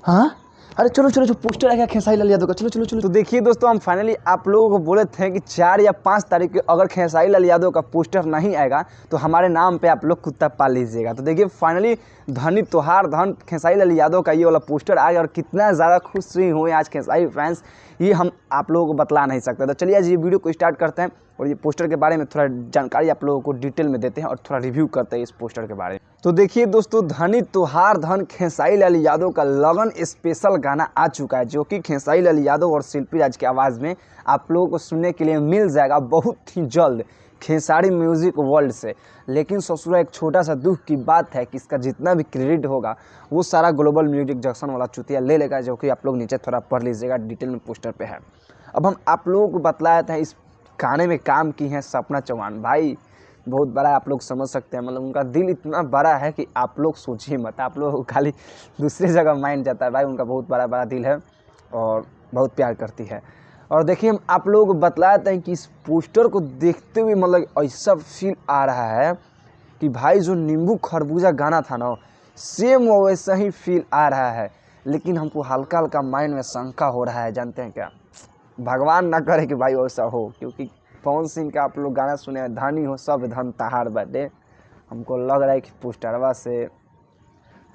हाँ अरे चलो चलो जो पोस्टर आ गया खेसारी लाल यादव का, चलो चलो चलो। तो देखिए दोस्तों, हम फाइनली आप लोगों को बोले थे कि 4 या 5 तारीख को अगर खेसारी लाल यादव का पोस्टर नहीं आएगा तो हमारे नाम पे आप लोग कुत्ता पाल लीजिएगा। तो देखिए फाइनली धनी त्योहार धन खेसारी लाल यादव का ये वाला पोस्टर आ गया और कितना ज़्यादा खुशी हुए आज खेसारी फैंस, ये हम आप लोगों को बतला नहीं सकते। तो चलिए आज ये वीडियो को स्टार्ट करते हैं और ये पोस्टर के बारे में थोड़ा जानकारी आप लोगों को डिटेल में देते हैं और थोड़ा रिव्यू करते हैं इस पोस्टर के बारे में। तो देखिए दोस्तों, धनी त्योहार धन खेसारी लाल यादव का लगन स्पेशल गाना आ चुका है, जो कि खेसारी लाल यादव और शिल्पी राज की आवाज़ में आप लोगों को सुनने के लिए मिल जाएगा बहुत ही जल्द खेसारी म्यूजिक वर्ल्ड से। लेकिन ससुरा एक छोटा सा दुख की बात है कि इसका जितना भी क्रेडिट होगा वो सारा ग्लोबल म्यूजिक जंक्शन वाला चुतिया ले लेगा, जो कि आप लोग नीचे थोड़ा पढ़ लीजिएगा, डिटेल में पोस्टर पे है। अब हम आप लोगों को बतलाया था इस गाने में काम की हैं सपना चौहान भाई, बहुत बड़ा आप लोग समझ सकते हैं, मतलब उनका दिल इतना बड़ा है कि आप लोग सोचिए मत, आप लोग खाली दूसरी जगह माइंड जाता है भाई, उनका बहुत बड़ा दिल है और बहुत प्यार करती है। और देखिए हम आप लोगों को बतलाते हैं कि इस पोस्टर को देखते हुए मतलब ऐसा फील आ रहा है कि भाई जो नींबू खरबूजा गाना था ना, सेम वैसा ही फील आ रहा है। लेकिन हमको हल्का हल्का माइंड में शंका हो रहा है, जानते हैं क्या, भगवान ना करे कि भाई वैसा हो, क्योंकि पवन सिंह का आप लोग गाना सुने, धनी हो सब धन तहार बटे, हमको लग रहा है कि पोस्टरवा से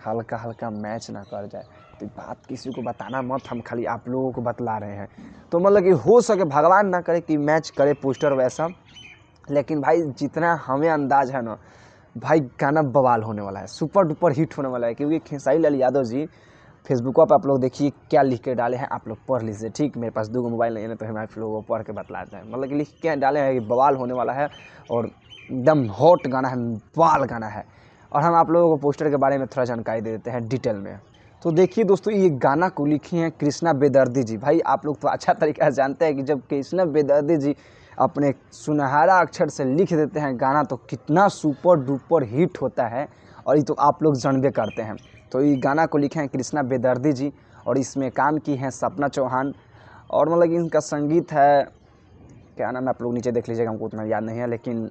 हल्का हल्का मैच ना कर जाए। तो बात किसी को बताना मत, हम खाली आप लोगों को बतला रहे हैं। तो मतलब कि हो सके भगवान ना करे कि मैच करे पोस्टर वैसा, लेकिन भाई जितना हमें अंदाज है ना भाई, गाना बवाल होने वाला है, सुपर डुपर हिट होने वाला है। क्योंकि खेसारी लाल यादव जी फेसबुक पर आप लोग देखिए क्या लिख के डाले हैं, आप लोग पढ़ लीजिए, ठीक। मेरे पास 2 मोबाइल नहीं है तो हम आप लोगों को पढ़ के बतलाते हैं, मतलब कि लिख के डाले हैं कि बवाल होने वाला है और एकदम हॉट गाना है, बवाल गाना है। और हम आप लोगों को पोस्टर के बारे में थोड़ा जानकारी दे देते हैं डिटेल में। तो देखिए दोस्तों, ये गाना को लिखी हैं कृष्णा बेदर्दी जी। भाई आप लोग तो अच्छा तरीका से जानते हैं कि जब कृष्णा बेदर्दी जी अपने सुनहरा अक्षर से लिख देते हैं गाना तो कितना सुपर डुपर हिट होता है, और ये तो आप लोग जानबे करते हैं। तो ये गाना को लिखे हैं कृष्णा बेदर्दी जी और इसमें काम की हैं सपना चौहान, और मतलब कि इनका संगीत है, क्या नाम है आप लोग नीचे देख लीजिएगा, हमको उतना याद नहीं है, लेकिन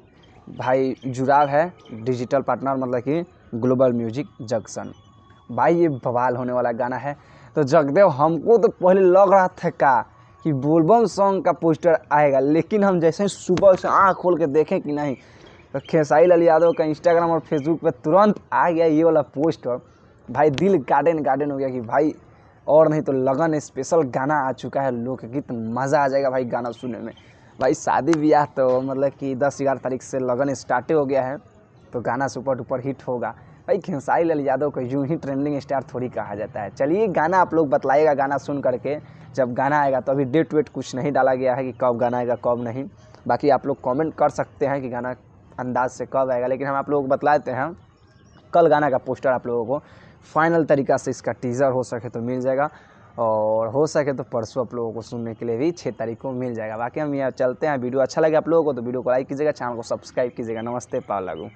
भाई जुड़ाव है डिजिटल पार्टनर, मतलब कि ग्लोबल म्यूजिक जंक्शन। भाई ये बवाल होने वाला गाना है। तो जगदेव हमको तो पहले लग रहा था कि बोलबम सॉन्ग का पोस्टर आएगा, लेकिन हम जैसे ही सुबह से आँख खोल के देखें कि नहीं, तो खेसारी लाल यादव का इंस्टाग्राम और फेसबुक पे तुरंत आ गया ये वाला पोस्टर। भाई दिल गार्डन हो गया कि भाई और नहीं तो लगन स्पेशल गाना आ चुका है, लोकगीत, मज़ा आ जाएगा भाई गाना सुनने में। भाई शादी ब्याह तो मतलब कि 10-11 तारीख से लगन स्टार्ट हो गया है, तो गाना सुपर डुपर हिट होगा। भाई खेसारी लाल यादव को यूं ही ट्रेंडिंग स्टार थोड़ी कहा जाता है। चलिए गाना आप लोग बतलाइएगा, गाना सुन करके जब गाना आएगा तो अभी डेट वेट कुछ नहीं डाला गया है कि कब गाना आएगा कब नहीं, बाकी आप लोग कमेंट कर सकते हैं कि गाना अंदाज से कब आएगा। लेकिन हम आप लोगों को बतला देते हैं कल गाना का पोस्टर आप लोगों को फाइनल तरीका से, इसका टीज़र हो सके तो मिल जाएगा और हो सके तो परसों आप लोगों को सुनने के लिए भी 6 तारीख को मिल जाएगा। बाकी हम यहाँ चलते हैं, वीडियो अच्छा लगे आप लोगों को तो वीडियो को लाइक कीजिएगा, चैनल को सब्सक्राइब कीजिएगा। नमस्ते, पाव लागू।